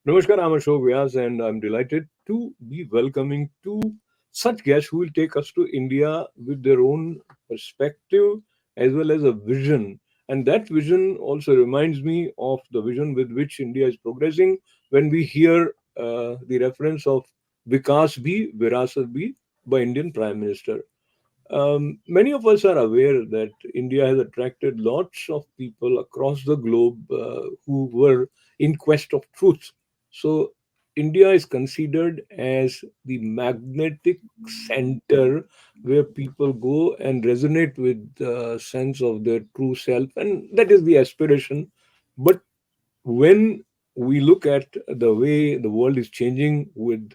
Namaskar, I'm Ashok Vyas, and I'm delighted to be welcoming two such guests who will take us to India with their own perspective as well as a vision. And that vision also reminds me of the vision with which India is progressing when we hear the reference of Vikas Bhi, Virasat Bhi by Indian Prime Minister. Many of us are aware that India has attracted lots of people across the globe who were in quest of truth. So, India is considered as the magnetic center where people go and resonate with the sense of their true self, and that is the aspiration. But when we look at the way the world is changing with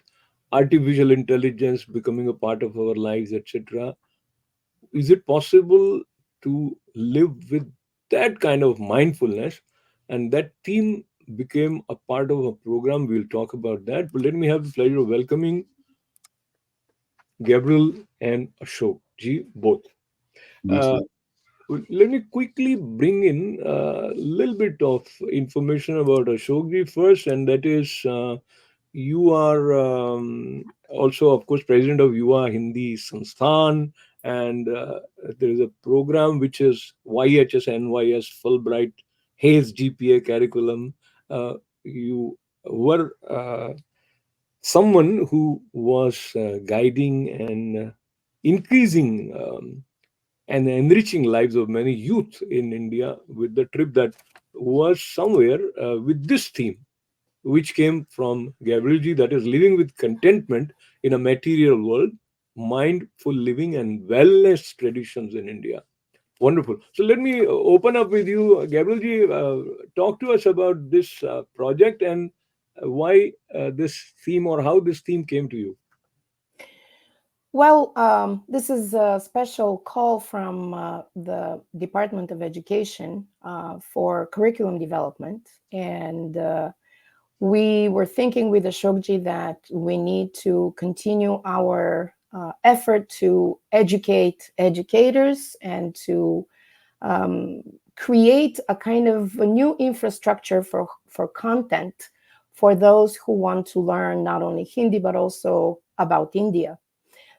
artificial intelligence becoming a part of our lives, etc., is it possible to live with that kind of mindfulness? And that theme became a part of a program. We'll talk about that. But let me have the pleasure of welcoming Gabriel and Ashok ji both. Thank Uh, you. Let me quickly bring in a little bit of information about Ashok ji first, and that is you are also, of course, president of Yuva Hindi Sansthan, and there is a program which is YHS Fulbright Hayes GPA curriculum. You were someone who was guiding and increasing and enriching lives of many youth in India with the trip that was somewhere with this theme, which came from Gabrielji, that is living with contentment in a material world, mindful living and wellness traditions in India. Wonderful. So let me open up with you, Gabrielji. Talk to us about this project and why this theme or how this theme came to you. Well, this is a special call from the Department of Education for curriculum development. And we were thinking with Ashokji that we need to continue our effort to educate educators and to create a kind of a new infrastructure for content for those who want to learn not only Hindi, but also about India.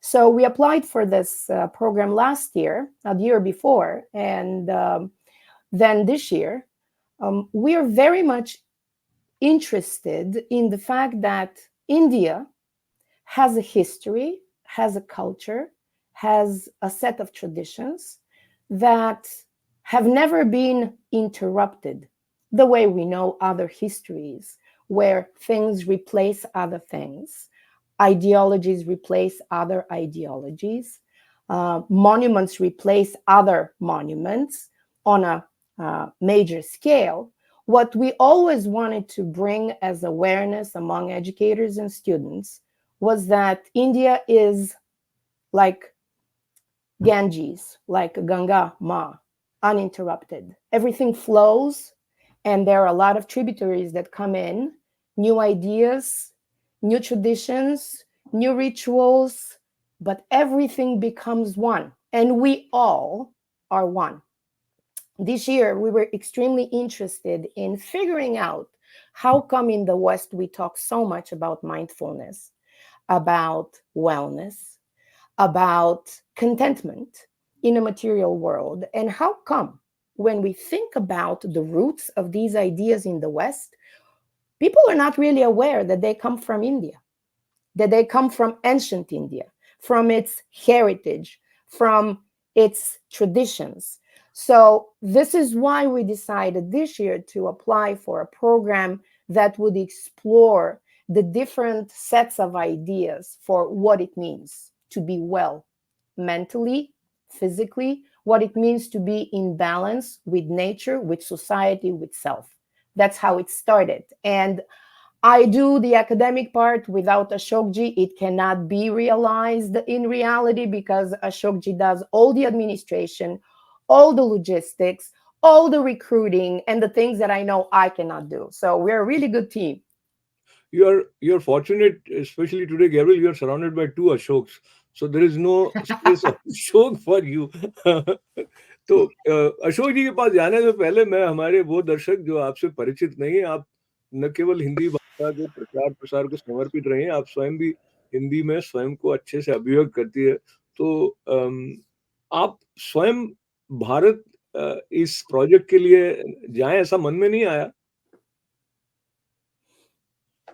So we applied for this program last year, the year before, and then this year. We are very much interested in the fact that India has a history, has a culture, has a set of traditions that have never been interrupted the way we know other histories, where things replace other things, ideologies replace other ideologies, monuments replace other monuments on a major scale. What we always wanted to bring as awareness among educators and students was that India is like Ganges, like Ganga Ma, uninterrupted. Everything flows, and there are a lot of tributaries that come in, new ideas, new traditions, new rituals, but everything becomes one, and we all are one. This year, we were extremely interested in figuring out how come in the West we talk so much about mindfulness, about wellness, about contentment in a material world, and how come when we think about the roots of these ideas in the West, people are not really aware that they come from India, that they come from ancient India, from its heritage, from its traditions. So, this is why we decided this year to apply for a program that would explore the different sets of ideas for what it means to be well mentally, physically, what it means to be in balance with nature, with society, with self. That's how it started. And I do the academic part without Ashokji. It cannot be realized in reality because Ashokji does all the administration, all the logistics, all the recruiting, and the things that I know I cannot do. So we're a really good team. You're fortunate, especially today, Gabriel. You are surrounded by two Ashoks, so there is no space of Ashok for you. तो अशोक जी के पास जाने से पहले मैं हमारे वो दर्शक जो आपसे परिचित नहीं है, आप न केवल हिंदी भाषा भाषा के प्रचार प्रसार को समर्पित रही हैं। आप स्वयं भी हिंदी में स्वयं को अच्छे से अभिव्यक्त करती है। तो आप स्वयं भारत इस प्रोजेक्ट के लिए जाएँ, ऐसा मन में नहीं आया?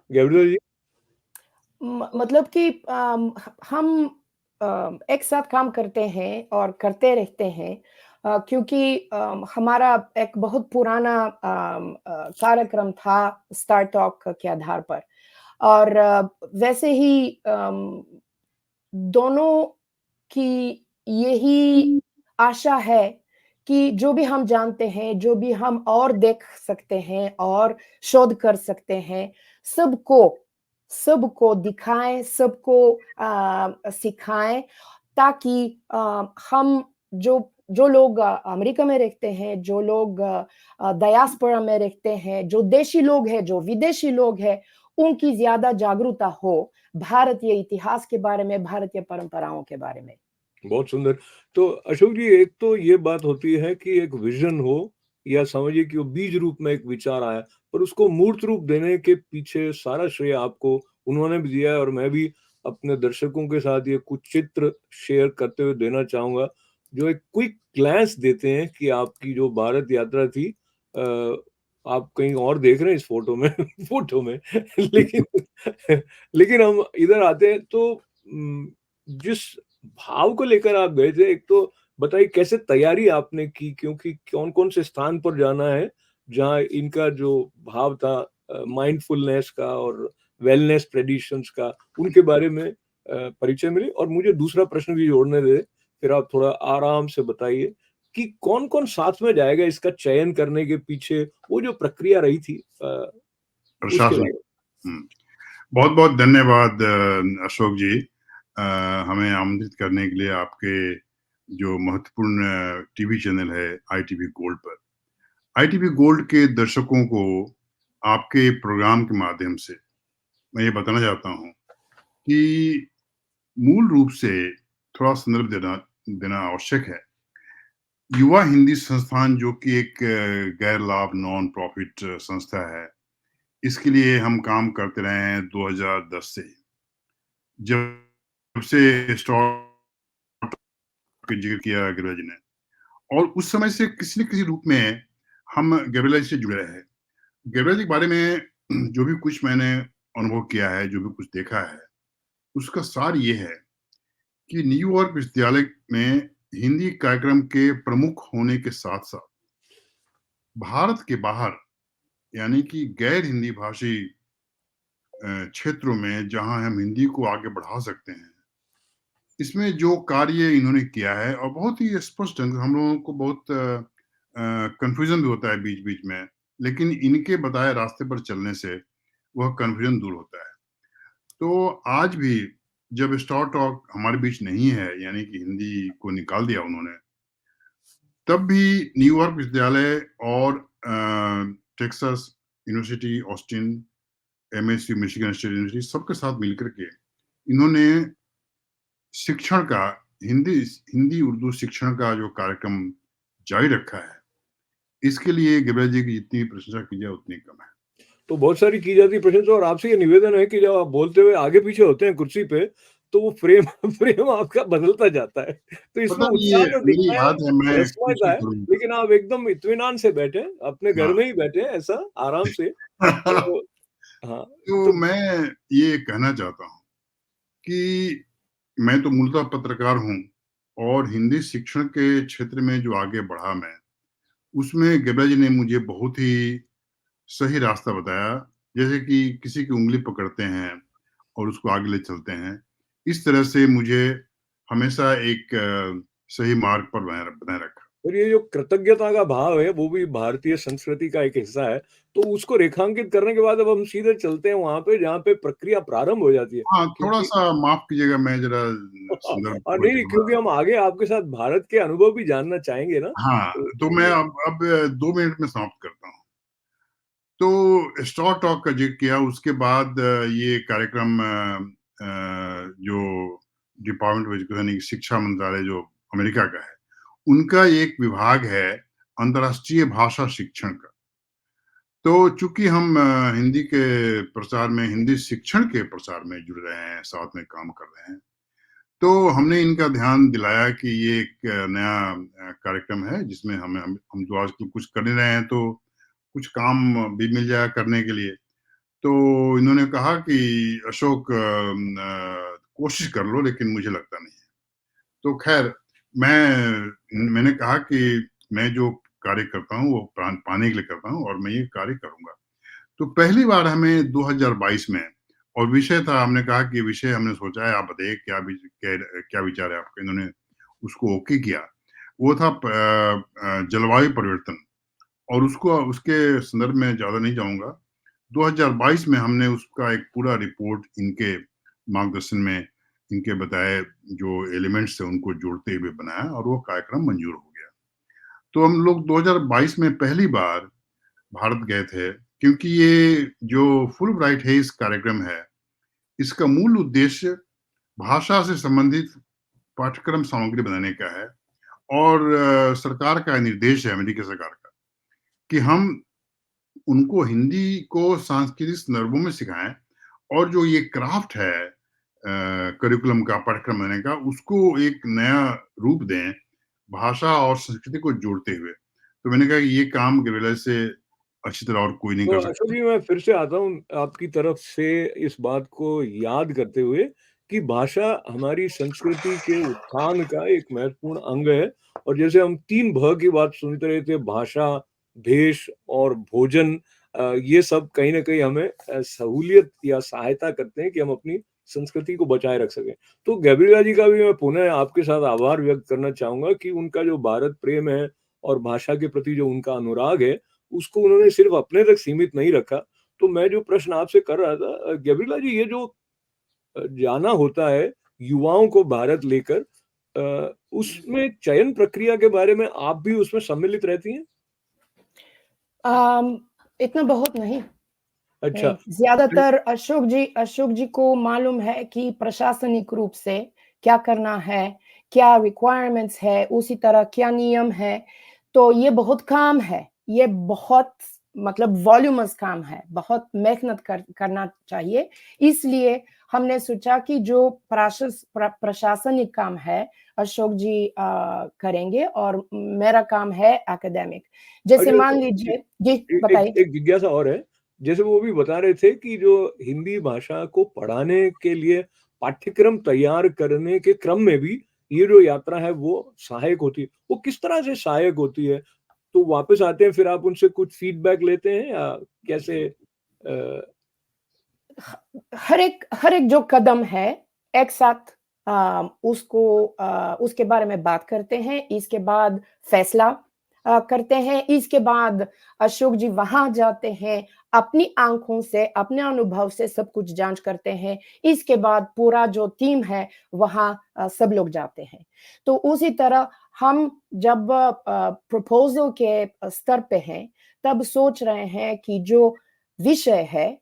गैब्रियल जी? मतलब कि हम एक साथ काम करते हैं और करते रहते हैं, क्योंकि हमारा एक बहुत पुराना कार्यक्रम था स्टार टॉक के आधार पर। और वैसे ही दोनों की यही आशा है कि जो भी हम जानते हैं, जो भी हम और देख सकते हैं और शोध कर सकते हैं, सबको सबको दिखाएँ, सबको सिखाएँ, ताकि हम जो जो लोग अमेरिका में रहते हैं, जो लोग डायस्पोरा में रहते हैं, जो देशी लोग हैं, जो विदेशी लोग हैं, उनकी ज़्यादा जागरूकता हो भारतीय इतिहास के बारे में, भारतीय परंपराओं के बारे में। बहुत सुंदर। तो अशोक जी, एक तो ये बात होती है कि एक विज़न हो या समझिए कि वो बीज रूप में एक विचार आया, पर उसको मूर्त रूप देने के पीछे सारा श्रेय आपको उन्होंने भी दिया है, और मैं भी अपने दर्शकों के साथ ये कुछ चित्र शेयर करते हुए देना चाहूँगा, जो एक क्विक ग्लैंस देते हैं कि आपकी जो भारत यात्रा थी। आप कहीं और देख रहे हैं इस फ़ोटो में फ़ोटो में लेकिन लेकिन हम इधर आते हैं तो जिस भाव को लेकर आप गए थे, एक तो बताइए कैसे तैयारी आपने की? क्योंकि कौन-कौन से स्थान पर जाना है, जहाँ इनका जो भाव था माइंडफुलनेस का और वेलनेस ट्रेडिशंस का, उनके बारे में परिचय मिले। और मुझे दूसरा प्रश्न भी जोड़ने दें, फिर आप थोड़ा आराम से बताइए कि कौन-कौन साथ में जाएगा, इसका चयन करने के पीछे वो जो प्रक्रिया रही थी उसके प्रशासन। बारे में? हुँ। बहुत-बहुत धन्यवाद अशोक जी, हमें आमंत्रित करने के लिए आपके जो महत्वपूर्ण टीवी चैनल है आईटीवी गोल्ड पर। आईटीवी गोल्ड के दर्शकों को आपके प्रोग्राम के माध्यम से मैं ये बताना चाहता हूँ कि मूल रूप से थोड़ा संदर्भ देना देना आवश्यक है। युवा हिंदी संस्थान जो कि एक गैर लाभ नॉन प्रॉफिट संस्था है, इसके लिए हम काम करते रहे हैं 2010 से। जब से स्टार्ट का ज़िक्र किया गैब्रियल जी ने, और उस समय से किसी न किसी रूप में हम गैब्रियल जी से जुड़े रहे हैं। गैब्रियल जी के बारे में जो भी कुछ मैंने अनुभव किया है, जो भी कुछ देखा है, उसका सार ये है कि न्यूयॉर्क विश्वविद्यालय में हिंदी कार्यक्रम के प्रमुख होने के साथ-साथ भारत के बाहर, यानी कि गैर हिंदी भाषी क्षेत्रों में जहाँ हम हिंदी को आगे बढ़ा सकते हैं, इसमें जो कार्य इन्होंने किया है, और बहुत ही स्पष्ट ढंग से हम लोगों को बहुत कन्फ्यूज़न भी होता है बीच-बीच में, लेकिन इनके बताए रास्ते पर चलने से वह कन्फ्यूज़न दूर होता है। तो आज भी जब स्टार टॉक हमारे बीच नहीं है, यानी कि हिंदी को निकाल दिया उन्होंने, तब भी न्यूयॉर्क विश्वविद्यालय और Texas university Austin, MSU Michigan state university सबके साथ मिलकर के इन्होंने शिक्षण का हिंदी हिंदी उर्दू शिक्षण का जो कार्यक्रम जारी रखा है, इसके लिए गैब्रियल जी की जितनी प्रशंसा की जाए उतनी कम है। तो बहुत सारी की जाती प्रशंसा, और आपसे ये निवेदन है कि जब आप बोलते हुए आगे पीछे होते हैं कुर्सी पे, तो वो फ्रेम फ्रेम आपका बदलता जाता है। तो इसमें पता नहीं, ये उत्साह तो मेरी दिखता है, याद है, मैं रस्मई कुछ का भी है, करूँ। लेकिन आप एकदम इत्मीनान से बैठे, अपने घर हाँ। में ही बैठे हैं, ऐसा आराम से। तो हाँ, तो तो मैं ये कहना चाहता हूँ कि मैं तो मूलतः पत्रकार हूँ, और हिंदी शिक्षण के क्षेत्र में जो आगे बढ़ा मैं, उसमें गैब्रियल जी ने मुझे बहुत ही सही रास्ता बताया। जैसे कि किसी की उँगली पकड़ते हैं और उसको आगे ले चलते हैं, इस तरह से मुझे हमेशा एक सही मार्ग पर बनाए रखा। और ये जो कृतज्ञता का भाव है, वो भी भारतीय संस्कृति का एक हिस्सा है। तो उसको रेखांकित करने के बाद अब हम सीधे चलते हैं वहाँ पे जहाँ पे प्रक्रिया प्रारंभ हो जाती है। हाँ, क्योंकि थोड़ा-सा माफ़ कीजिएगा, मैं ज़रा संदर्भ हाँ, छोड़ नहीं, के नहीं, थोड़ा। क्योंकि हम आगे आपके साथ भारत के अनुभव भी जानना चाहेंगे ना, हाँ, तो तो मैं इसलिए। अब 2 मिनट में समाप्त करता हूँ। तो स्टार टॉक का ज़िक्र किया, उसके बाद ये कार्यक्रम जो डिपार्टमेंट ऑफ एजुकेशन यानी कि शिक्षा मंत्रालय जो अमेरिका का है, उनका एक विभाग है अंतर्राष्ट्रीय भाषा शिक्षण का। तो चूंकि हम हिंदी के प्रसार में, हिंदी शिक्षण के प्रसार में जुड़ रहे हैं, साथ में काम कर रहे हैं, तो हमने इनका ध्यान दिलाया कि ये एक नया कार्यक्रम है जिसमें हम जो आजकल कुछ कर नहीं रहे हैं, तो कुछ काम भी मिल जाए करने के लिए। तो इन्होंने कहा कि अशोक कोशिश कर लो, लेकिन मुझे लगता नहीं है। तो खैर मैंने कहा कि मैं जो कार्य करता हूँ वो प्राण पाने के लिए करता हूँ और मैं ये कार्य करूंगा। तो पहली बार हमें 2022 में, और विषय था, हमने कहा कि विषय हमने सोचा है, आप बताइए क्या विचार है आपका। इन्होंने उसको ओके किया। वो था जलवायु परिवर्तन, और उसके संदर्भ में ज्यादा नहीं जाऊंगा। 2022 में हमने उसका एक पूरा रिपोर्ट इनके मार्गदर्शन में, इनके बताए जो एलिमेंट्स थे उनको जोड़ते हुए बनाया, और वो कार्यक्रम मंजूर हो गया। तो हम लोग 2022 में पहली बार भारत गए थे, क्योंकि ये जो फुल ब्राइट है इस कार्यक्रम है, इसका मूल उद्देश्य भाषा से संबंधित पाठ्यक्रम सामग्री बनाने का है। और सरकार का निर्देश है, अमेरिकी सरकार का, कि हम उनको हिंदी को सांस्कृतिक संदर्भों में सिखाएं, और जो ये क्राफ्ट है करिकुलम का, पाठ्यक्रम बनाने का, उसको एक नया रूप दें, भाषा और संस्कृति को जोड़ते हुए। तो मैंने कहा कि ये काम गैब्रिएला से अच्छी तरह और कोई नहीं तो कर अशोक सकता। जी, मैं फिर से आता हूँ आपकी तरफ से इस बात को याद करते हुए कि भाषा हमारी संस्कृति के उत्थान का एक महत्वपूर्ण अंग है। और जैसे हम 3 भ की बात सुनते रहे थे, भाषा, भेष और भोजन, ये सब कहीं न कहीं हमें सहूलियत या सहायता करते हैं कि हम अपनी संस्कृति को बचाए रख सकें। तो गैब्रिएला जी का भी मैं पुनः आपके साथ आभार व्यक्त करना चाहूँगा कि उनका जो भारत प्रेम है और भाषा के प्रति जो उनका अनुराग है, उसको उन्होंने सिर्फ अपने तक सीमित नहीं रखा। तो मैं जो प्रश्न आपसे कर रहा था, गैब्रिएला जी, ये जो जाना होता है युवाओं को भारत लेकर, उसमें चयन प्रक्रिया के बारे में आप भी उसमें सम्मिलित रहती हैं? अम, इतना बहुत नहीं। अच्छा। ज्यादातर अशोक जी को मालूम है कि प्रशासनिक रूप से क्या करना है, क्या रिक्वायरमेंट्स है, उसी तरह क्या नियम है। तो ये बहुत काम है, ये बहुत मतलब वॉल्यूमस काम है, बहुत मेहनत करना चाहिए। इसलिए हमने सोचा कि जो प्रशासनिक काम है अशोक जी करेंगे, और मेरा काम है एकेडमिक। जैसे अच्छा, मान लीजिए जी, एक बताइए। एक जिज्ञासा और है। जैसे वो भी बता रहे थे कि जो हिंदी भाषा को पढ़ाने के लिए पाठ्यक्रम तैयार करने के क्रम में भी ये जो यात्रा है वो सहायक होती है। वो किस तरह से सहायक होती है? तो वापस आते हैं, फिर आप उनसे कुछ फीडबैक लेते हैं या कैसे? अ, हर एक जो कदम है एक साथ उसके बारे में बात करते हैं, इसके बाद फैसला करते हैं। इसके बाद अशोक जी वहां जाते हैं, अपनी आंखों से, अपने अनुभव से सब कुछ जांच करते हैं। इसके बाद पूरा जो टीम है वहां सब लोग जाते हैं। तो उसी तरह हम जब प्रपोजल के स्तर पे हैं, तब सोच रहे हैं कि जो विषय है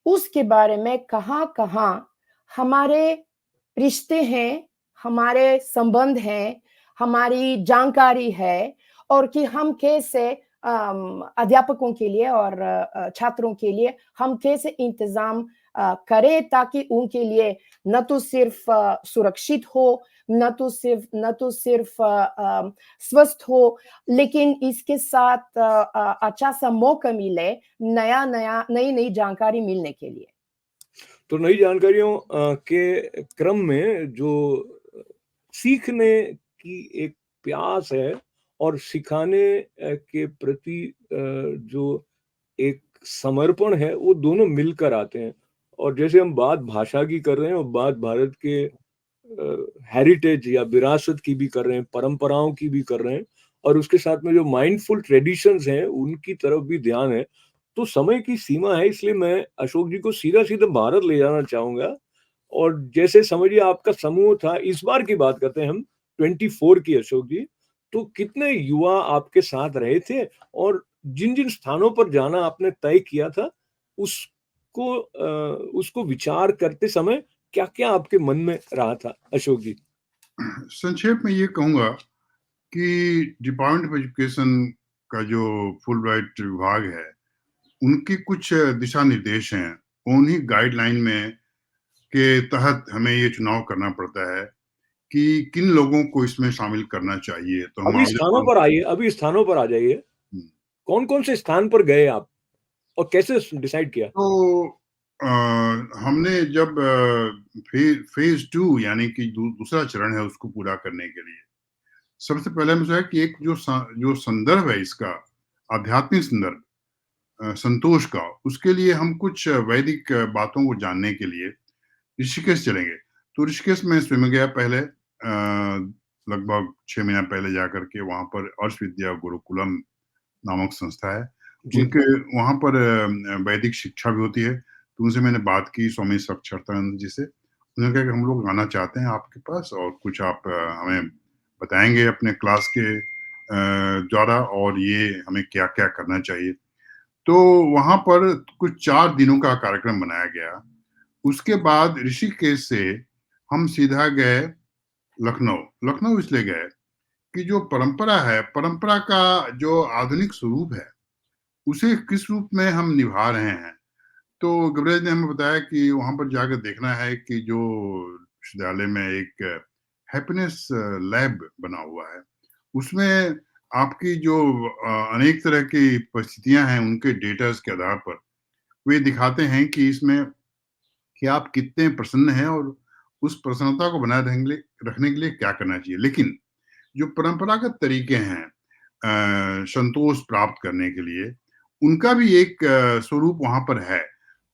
उसके बारे में कहाँ-कहाँ हमारे रिश्ते हैं, हमारे संबंध हैं, हमारी जानकारी है, और कि हम कैसे अध्यापकों के लिए और छात्रों के लिए हम कैसे इंतज़ाम करें, ताकि उनके लिए न तो सिर्फ सुरक्षित हो, न तो सिर्फ स्वस्थ हो, लेकिन इसके साथ अच्छा सा मौका मिले नई-नई जानकारी मिलने के लिए। तो नई जानकारियों के क्रम में जो सीखने की एक प्यास है और सिखाने के प्रति जो एक समर्पण है, वो दोनों मिलकर आते हैं। और जैसे हम बात भाषा की कर रहे हैं और बात भारत के हेरिटेज या विरासत की भी कर रहे हैं, परंपराओं की भी कर रहे हैं, और उसके साथ में जो माइंडफुल ट्रेडिशंस हैं उनकी तरफ भी ध्यान है। तो समय की सीमा है, इसलिए मैं अशोक जी को सीधा-सीधा भारत ले जाना चाहूँगा। और जैसे समझिए आपका समूह था, इस बार की बात करते हैं हम 24 की, अशोक जी। तो कितने युवा आपके साथ रहे थे? और जिन-जिन स्थानों पर जाना आपने तय किया था, उसको विचार करते समय क्या-क्या आपके मन में रहा था, अशोक जी? संक्षेप में ये कहूंगा कि डिपार्टमेंट ऑफ एजुकेशन का जो फुल ब्राइट विभाग है, उनकी कुछ दिशा निर्देश हैं, उन्हीं गाइडलाइन में के तहत हमें ये चुनाव करना पड़ता है कि किन लोगों को इसमें शामिल करना चाहिए। तो हम अभी स्थानों पर आइए, अभी स्थानों पर आ जाइए। हम्म। कौन-कौन से स्थान पर गए आप और कैसे डिसाइड किया? तो हमने जब फेज 2 यानी कि दूसरा चरण है उसको पूरा करने के लिए, सबसे पहले हमें सोचा कि एक जो संदर्भ है इसका, आध्यात्मिक संदर्भ, संतोष का, उसके लिए हम कुछ वैदिक बातों को जानने के लिए ऋषिकेश चलेंगे। तो ऋषिकेश में स्वयं गया पहले, लगभग 6 महीना पहले जाकर के। वहाँ पर अर्ष विद्या गुरुकुलम नामक संस्था है, जी। उनके वहाँ पर वैदिक शिक्षा भी होती है। तो उनसे मैंने बात की, स्वामी साक्षात्कानंद जी से। उन्होंने कहा कि हम लोग आना चाहते हैं आपके पास और कुछ आप हमें बताएंगे अपने क्लास के द्वारा, और ये हमें क्या-क्या करना चाहिए। तो वहाँ पर कुछ 4 दिनों का कार्यक्रम बनाया गया। उसके बाद ऋषिकेश से हम सीधा गए लखनऊ। लखनऊ इसलिए गए कि जो परंपरा है, परंपरा का जो आधुनिक स्वरूप है, उसे किस रूप में हम निभा रहे हैं। तो गबरेज ने हमें बताया कि वहाँ पर जाकर देखना है कि जो विश्वविद्यालय में एक हैप्पीनेस लैब बना हुआ है, उसमें आपकी जो अनेक तरह की परिस्थितियाँ हैं, उनके डेटास के आधार पर वे दिखाते हैं कि इसमें कि आप कितने प्रसन्न हैं और उस प्रसन्नता को बनाए रखने के लिए क्या करना चाहिए। लेकिन जो परंपरागत तरीके हैं संतोष प्राप्त करने के लिए, उनका भी एक स्वरूप वहाँ पर है।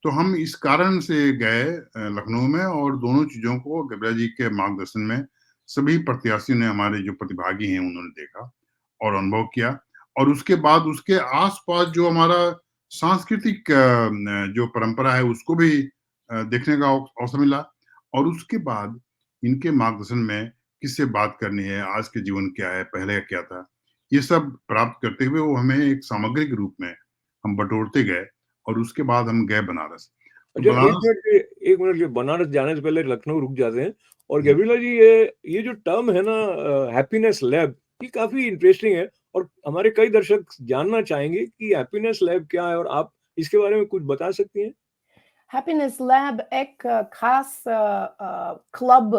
तो हम इस कारण से गए लखनऊ में, और दोनों चीज़ों को गबरा जी के मार्गदर्शन में सभी प्रत्याशियों ने, हमारे जो प्रतिभागी हैं, उन्होंने देखा और अनुभव किया। और उसके बाद उसके आस-पास जो हमारा सांस्कृतिक जो परंपरा है, उसको भी देखने का अवसर मिला। और उसके बाद इनके मार्गदर्शन में किससे बात करनी है, आज के जीवन क्या है, पहले क्या था, ये सब प्राप्त करते हुए वो हमें एक सामग्री के रूप में हम बटोरते गए, और उसके बाद हम गए बनारस। तो अच्छा, बनारस 1 मिनट ये बनारस जाने से पहले लखनऊ रुक जाते हैं। और हुँ। गैब्रिएला जी, ये जो टर्म है ना, हैप्पीनेस लैब, ये काफ़ी इंटरेस्टिंग है और हमारे कई दर्शक जानना चाहेंगे कि हैप्पीनेस लैब क्या है और आप इसके बारे में कुछ बता सकती हैं? हैप्पीनेस लैब एक खास क्लब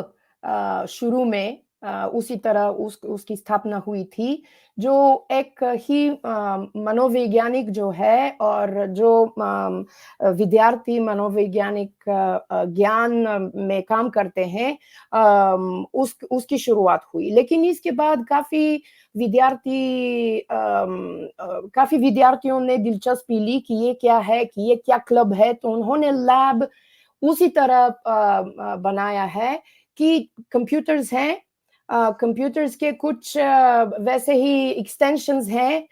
शुरू में उसी तरह उसकी स्थापना हुई थी, जो एक ही मनोवैज्ञानिक जो है और जो विद्यार्थी मनोवैज्ञानिक ज्ञान में काम करते हैं, उसकी शुरुआत हुई। लेकिन इसके बाद काफ़ी विद्यार्थियों ने दिलचस्पी ली कि ये क्या है, कि ये क्या क्लब है, तो उन्होंने लैब उसी तरह बनाया है कि कंप्यूटर्स हैं, कंप्यूटर्स के कुछ वैसे ही एक्सटेंशंस हैं,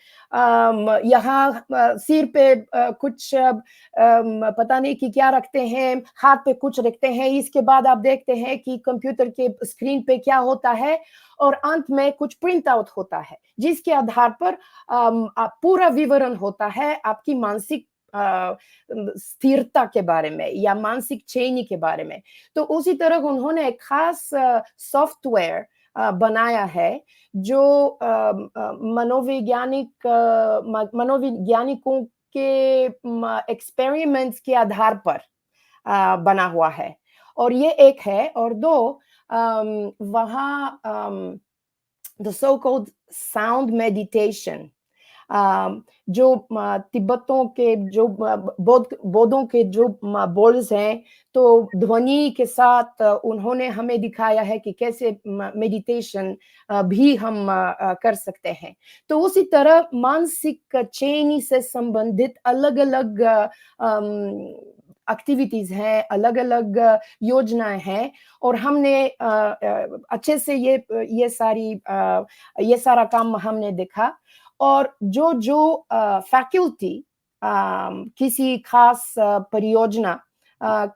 यहाँ सिर पे कुछ पता नहीं कि क्या रखते हैं, हाथ पे कुछ रखते हैं, इसके बाद आप देखते हैं कि कंप्यूटर के स्क्रीन पे क्या होता है, और अंत में कुछ प्रिंट आउट होता है, जिसके आधार पर पूरा विवरण होता है आपकी मानसिक स्थिरता के बारे में या मानसिक चैनी के बारे में। तो उसी तरह उन्होंने एक खास सॉफ्टवेयर बनाया है, जो मनोवैज्ञानिकों के एक्सपेरिमेंट्स के आधार पर बना हुआ है। और ये एक है, और दो, वहाँ the so-called sound meditation, जो तिब्बतों के जो बौद्धों के जो बोल्स हैं, तो ध्वनि के साथ उन्होंने हमें दिखाया है कि कैसे मेडिटेशन भी हम कर सकते हैं। तो उसी तरह मानसिक चैनी से संबंधित अलग-अलग एक्टिविटीज हैं, अलग-अलग योजनाएं हैं, और हमने अच्छे से ये सारा काम हमने देखा। और जो फैकल्टी किसी खास परियोजना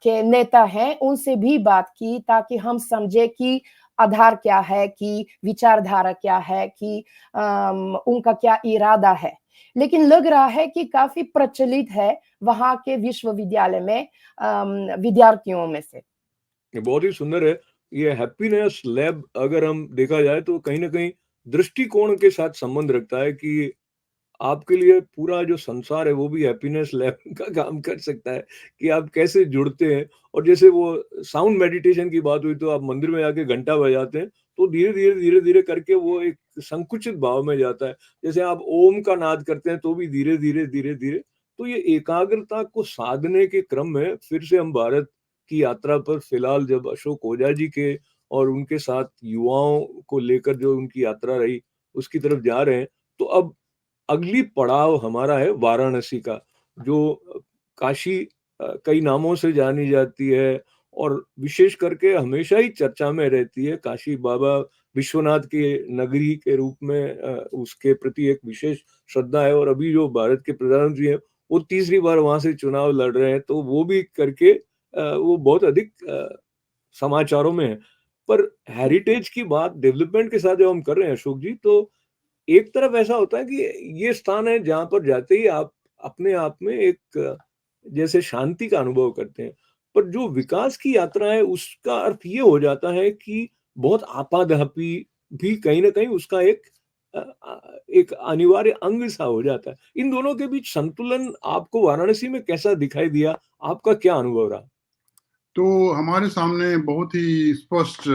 के नेता हैं, उनसे भी बात की, ताकि हम समझे कि आधार क्या है, कि विचारधारा क्या है, कि उनका क्या इरादा है। लेकिन लग रहा है कि काफी प्रचलित है वहाँ के विश्वविद्यालय में विद्यार्थियों में से। ये बहुत ही सुंदर है। ये हैप्पीनेस लैब अगर हम देखा जाए तो कहीं न कहीं दृष्टिकोण के साथ संबंध रखता है कि आपके लिए पूरा जो संसार है वो भी हैप्पीनेस लैब का काम कर सकता है कि आप कैसे जुड़ते हैं। और जैसे वो साउंड मेडिटेशन की बात हुई, तो आप मंदिर में जाके घंटा बजाते हैं, तो धीरे-धीरे करके वो एक संकुचित भाव में जाता है। जैसे आप ओम का नाद करते हैं तो भी धीरे-धीरे तो ये एकाग्रता को साधने के क्रम में फिर से हम भारत की यात्रा पर फिलहाल जब अशोक ओझा जी के और उनके साथ युवाओं को लेकर जो उनकी यात्रा रही, उसकी तरफ जा रहे हैं। तो अब अगली पड़ाव हमारा है वाराणसी का, जो काशी कई नामों से जानी जाती है और विशेष करके हमेशा ही चर्चा में रहती है। काशी बाबा विश्वनाथ के नगरी के रूप में उसके प्रति एक विशेष श्रद्धा है, और अभी जो भारत के प्रधानमंत्री हैं, वो तीसरी बार वहाँ से चुनाव लड़ रहे हैं, तो वो भी करके वो बहुत अधिक समाचारों में है। पर हेरिटेज की बात डेवलपमेंट के साथ जब हम कर रहे हैं अशोक जी, तो एक तरफ ऐसा होता है कि ये स्थान है जहाँ पर जाते ही आप अपने आप में एक जैसे शांति का अनुभव करते हैं। पर जो विकास की यात्रा है उसका अर्थ ये हो जाता है कि बहुत आपाधापी भी कहीं न कहीं उसका एक अनिवार्य अंग सा हो जाता है। इन दोनों के बीच संतुलन आपको वाराणसी में कैसा दिखाई दिया? आपका क्या अनुभव रहा? तो हमारे सामने बहुत ही स्पष्ट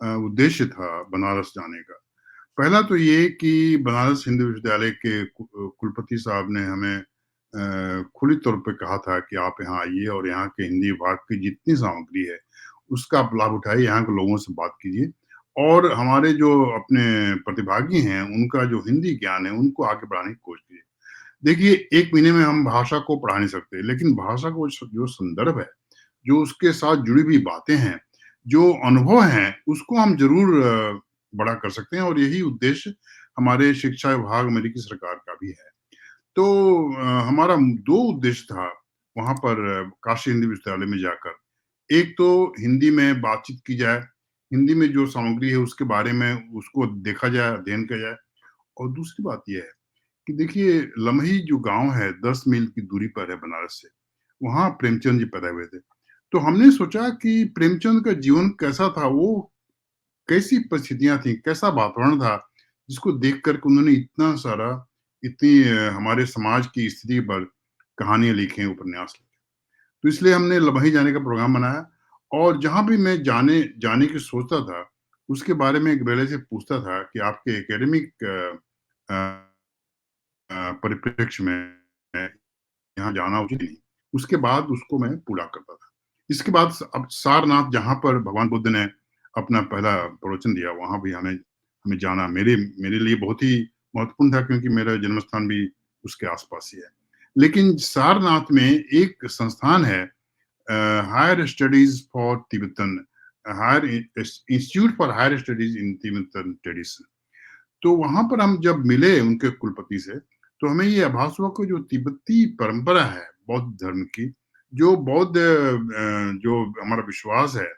उद्देश्य था बनारस जाने का। पहला तो ये कि बनारस हिंदू विश्वविद्यालय के कुलपति साहब ने हमें खुली तौर पे कहा था कि आप यहाँ आइए और यहाँ के हिंदी विभाग की जितनी सामग्री है, उसका आप लाभ उठाइए, यहाँ के लोगों से बात कीजिए और हमारे जो अपने प्रतिभागी हैं, उनका जो हिंदी ज्ञान है, उनको आगे बढ़ाने की कोशिश कीजिए। देखिए, 1 महीने में हम भाषा को पढ़ा नहीं सकते, लेकिन भाषा को जो संदर्भ है, जो उसके साथ जुड़ी हुई बातें हैं, जो अनुभव हैं, उसको हम ज़रूर बड़ा कर सकते हैं और यही उद्देश्य हमारे शिक्षा विभाग, अमेरिकी सरकार का भी है। तो हमारा 2 उद्देश्य था वहाँ पर काशी हिंदी विश्वविद्यालय में जाकर। एक तो हिंदी में बातचीत की जाए, हिंदी में जो सामग्री है उसके बारे में उसको देखा जाए, अध्ययन किया जाए और दूसरी बात ये है कि देखिए लमही जो गाँव है 10 मील की दूरी पर है बनारस से, वहाँ प्रेमचंद जी पैदा हुए थे। तो हमने सोचा कि प्रेमचंद का जीवन कैसा था, वो कैसी परिस्थितियाँ थी, कैसा वातावरण था, जिसको देख कर के उन्होंने इतना सारा इतनी हमारे समाज की स्थिति पर कहानियाँ लिखी हैं, उपन्यास लिखे। तो इसलिए हमने लमही जाने का प्रोग्राम बनाया और जहाँ भी मैं जाने जाने की सोचता था, उसके बारे में एक बेले से पूछता था कि आपके एकेडमिक अ परिप्रेक्ष्य में यहाँ जाना उचित नहीं। उसके बाद उसको मैं पूरा करता था। इसके बाद अब सारनाथ जहाँ पर भगवान बुद्ध ने अपना पहला प्रवचन दिया, वहाँ भी हमें हमें जाना मेरे मेरे लिए बहुत ही महत्वपूर्ण था क्योंकि मेरा जन्म स्थान भी उसके आस-पास ही है। लेकिन सारनाथ में एक संस्थान है higher studies for Tibetan higher institute for higher studies in Tibetan tradition. तो वहाँ पर हम जब मिले उनके कुलपति से, तो हमें ये आभास हुआ कि जो तिब्बती परंपरा है बौद्ध धर्म की, जो बौद्ध जो हमारा विश्वास है,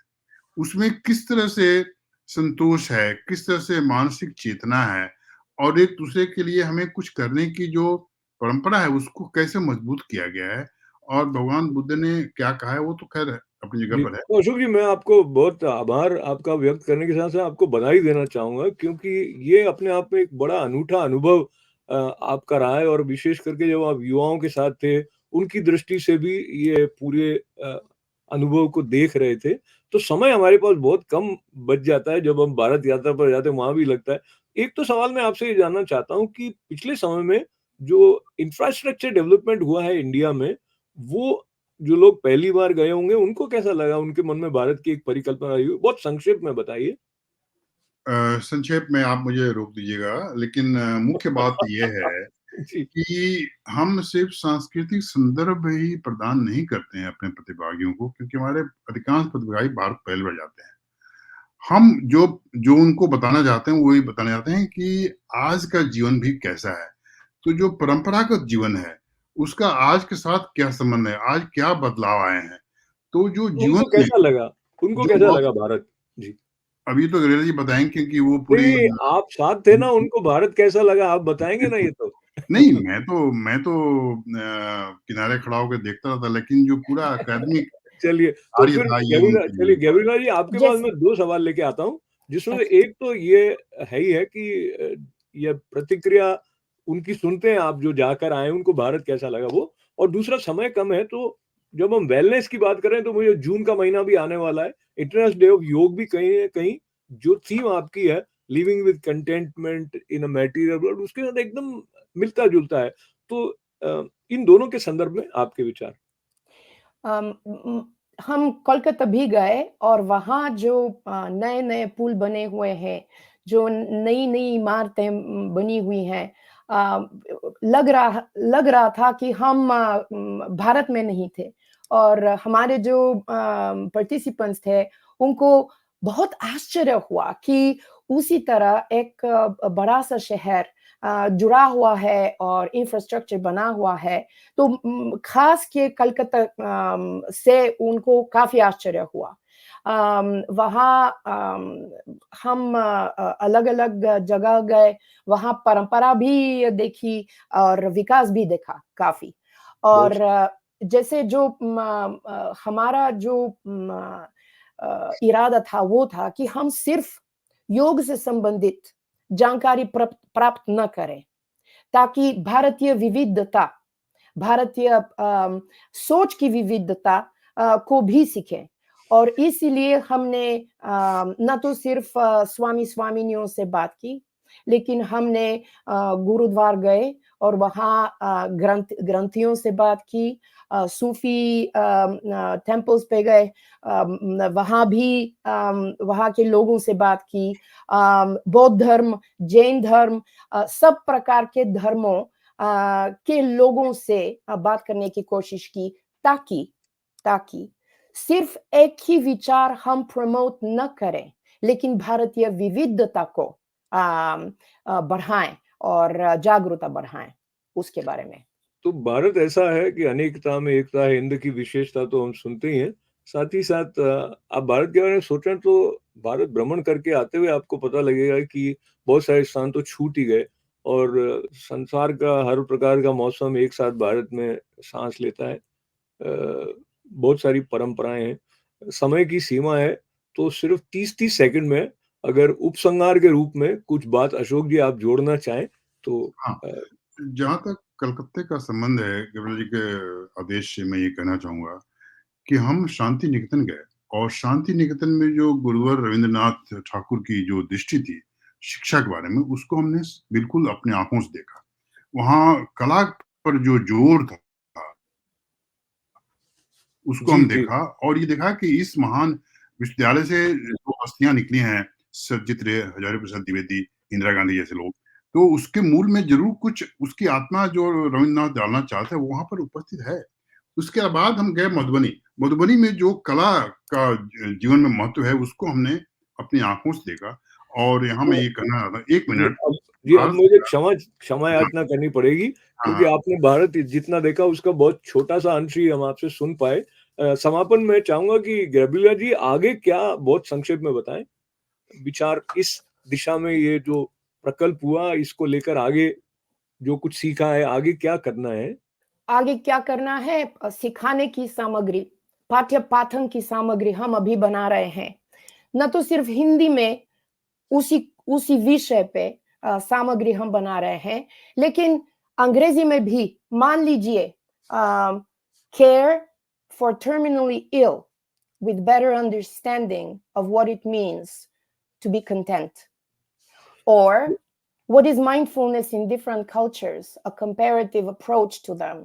उसमें किस तरह से संतोष है, किस तरह से मानसिक चेतना है और एक-दूसरे के लिए हमें कुछ करने की जो परंपरा है, उसको कैसे मजबूत किया गया है और भगवान बुद्ध ने क्या कहा है, वो तो ख़ैर अपनी जगह जी, पर है। तो अशोक जी, मैं आपको बहुत आभार आपका व्यक्त करने के साथ-साथ आपको बधाई देना चाहूँगा, क्योंकि ये अपने आप में एक बड़ा अनूठा अनुभव आपका रहा है, और विशेष करके जब आप युवाओं के साथ थे, उनकी दृष्टि से भी ये पूरे अनुभव को देख रहे थे। तो समय हमारे पास बहुत कम बच जाता है जब हम भारत यात्रा पर जाते हैं, वहाँ भी लगता है। एक तो सवाल मैं आपसे ये जानना चाहता हूँ कि पिछले समय में जो इंफ्रास्ट्रक्चर डेवलपमेंट हुआ है इंडिया में, वो जो लोग पहली बार गए होंगे उनको कैसा लगा? उनके मन में भारत की एक परिकल्पना रही हो? बहुत संक्षेप में बताइए। संक्षेप में आप मुझे रोक दीजिएगा, लेकिन मुख्य बात ये है जी, कि हम सिर्फ सांस्कृतिक संदर्भ ही प्रदान नहीं करते हैं अपने प्रतिभागियों को क्योंकि हमारे अधिकांश प्रतिभागी भारत पहली बार जाते हैं। हम जो जो उनको बताना चाहते हैं, वो ये बताना चाहते हैं कि आज का जीवन भी कैसा है। तो जो परंपरागत जीवन है, उसका आज के साथ क्या संबंध है? आज क्या बदलाव आए हैं? तो जो तो जीवन उनको में कैसा लगा? उनको जो कैसा बहुत लगा भारत? जी। अभी तो गिरिराज जी बताएँगे क्योंकि वो पूरी नहीं, आप साथ थे ना, उनको भारत कैसा लगा आप बताएँगे ना ये तो? नहीं, मैं तो किनारे खड़ा होके देखता था, लेकिन जो पूरा अकादमिक चलिए, तो कार्य फिर था ये उनके लिए था। गैब्रिएला जी, आपके पास जैसे मैं 2 सवाल लेके आता हूँ, जिसमें से अच्छा, एक तो ये है ही है कि ये प्रतिक्रिया उनकी सुनते हैं, आप जो जाकर आए उनको भारत कैसा लगा वो। और दूसरा, समय कम है, तो जब हम वेलनेस की बात करें तो मुझे जून का महीना भी आने वाला है, इंटरनेशनल डे ऑफ योग भी कहीं ना कहीं जो थीम आपकी है, living with contentment in a material world, उसके साथ एकदम मिलता जुलता है। तो इन दोनों के संदर्भ में आपके विचार। अम, म- हम कोलकाता भी गए और वहाँ जो नए नए पुल बने हुए हैं, जो नई नई इमारतें बनी हुई हैं, अ, लग रहा था कि हम भारत में नहीं थे। और हमारे जो पार्टिसिपेंट्स थे, उनको बहुत आश्चर्य हुआ कि उसी तरह एक बड़ा सा शहर जुड़ा हुआ है और इंफ्रास्ट्रक्चर बना हुआ है। तो खास के कलकत्ता से उनको काफी आश्चर्य हुआ। वहाँ हम अलग-अलग जगह गए, वहाँ परंपरा भी देखी और विकास भी देखा काफी। बहुत और जैसे जो हमारा जो इरादा था वो था कि हम सिर्फ योग से संबंधित जानकारी प्राप्त न करें, ताकि भारतीय विविधता, भारतीय सोच की विविधता को भी सीखें। और इसीलिए हमने न तो सिर्फ स्वामी स्वामिनियों से बात की, लेकिन हमने गुरुद्वार गए और वहाँ ग्रंथियों से बात की, सूफी टेम्पल्स पे गए, वहाँ भी वहाँ के लोगों से बात की, बौद्ध धर्म, जैन धर्म, सब प्रकार के धर्मों के लोगों से बात करने की कोशिश की, ताकि सिर्फ एक ही विचार हम प्रमोट न करें, लेकिन भारतीय विविधता को बढ़ाएं और जागरूकता बढ़ाएं उसके बारे में। तो भारत ऐसा है कि अनेकता में एकता है, हिंद की विशेषता तो हम सुनते ही हैं। साथ ही साथ आप भारत के बारे में सोचें तो भारत भ्रमण करके आते हुए आपको पता लगेगा कि बहुत सारे स्थान तो छूट ही गए, और संसार का हर प्रकार का मौसम एक साथ भारत में सांस लेता है। बहुत सारी परंपराएं हैं, समय की सीमा है, तो सिर्फ 30-30 सेकंड में अगर उपसंहार के रूप में कुछ बात अशोक जी आप जोड़ना चाहें तो। हाँ, जहाँ तक कलकत्ते का संबंध है, गवर्नर जी के आदेश से मैं ये कहना चाहूँगा कि हम शांति निकेतन गए और शांति निकेतन में जो गुरुवर रवींद्रनाथ ठाकुर की जो दृष्टि थी, शिक्षा के बारे में, उसको हमने बिल्कुल अपनी आँखों से देखा। वहाँ कला पर जो जोर था, उसको जी हम जी। देखा और ये देखा कि इस महान विश्वविद्यालय से जो हस्तियाँ निकली हैं, सत्यजित रे, हजारी प्रसाद द्विवेदी, इंदिरा गांधी जैसे लोग, तो उसके मूल में ज़रूर कुछ उसकी आत्मा जो रवींद्रनाथ डालना चाहते हैं, वो वहाँ पर उपस्थित है। उसके बाद हम गए मधुबनी। मधुबनी में जो कला का जीवन में महत्व है, उसको हमने अपनी आँखों से देखा और यहाँ मैं तो ये कहना चाहता हूँ, 1 जी, मिनट, अब भारत मुझे सरकार। क्षमा हाँ, याचना करनी पड़ेगी, हाँ, क्योंकि आपने भारत जितना देखा उसका बहुत छोटा-सा अंश ही हम आपसे सुन पाए। समापन में चाहूँगा कि गैब्रिएला जी आगे क्या बहुत संक्षेप में बताएँ? विचार इस दिशा में, ये जो प्रकल्प हुआ इसको लेकर आगे जो कुछ सीखा है, आगे क्या करना है? आगे क्या करना है? सिखाने की सामग्री, पाठ्य पाठन की सामग्री हम अभी बना रहे हैं। न तो सिर्फ हिंदी में उसी उसी विषय पे सामग्री हम बना रहे हैं, लेकिन अंग्रेजी में भी, मान लीजिए, care for terminally ill with better understanding of what it means to be content, or what is mindfulness in different cultures, a comparative approach to them.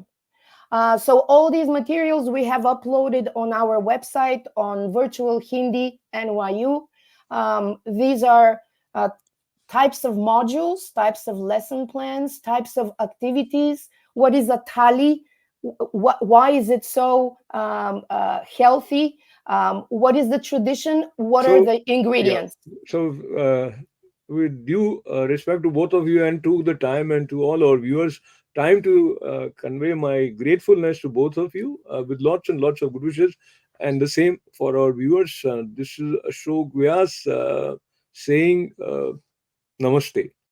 So all these materials we have uploaded on our website on Virtual Hindi NYU. These are types of modules, types of lesson plans, types of activities. What is a thali? Why is it so healthy? What is the tradition? What are So, the yeah. ingredients? So, with due respect to both of you and to the time and to all our viewers, time to convey my gratefulness to both of you with lots and lots of good wishes. And the same for our viewers. This is Ashok Vyas saying Namaste.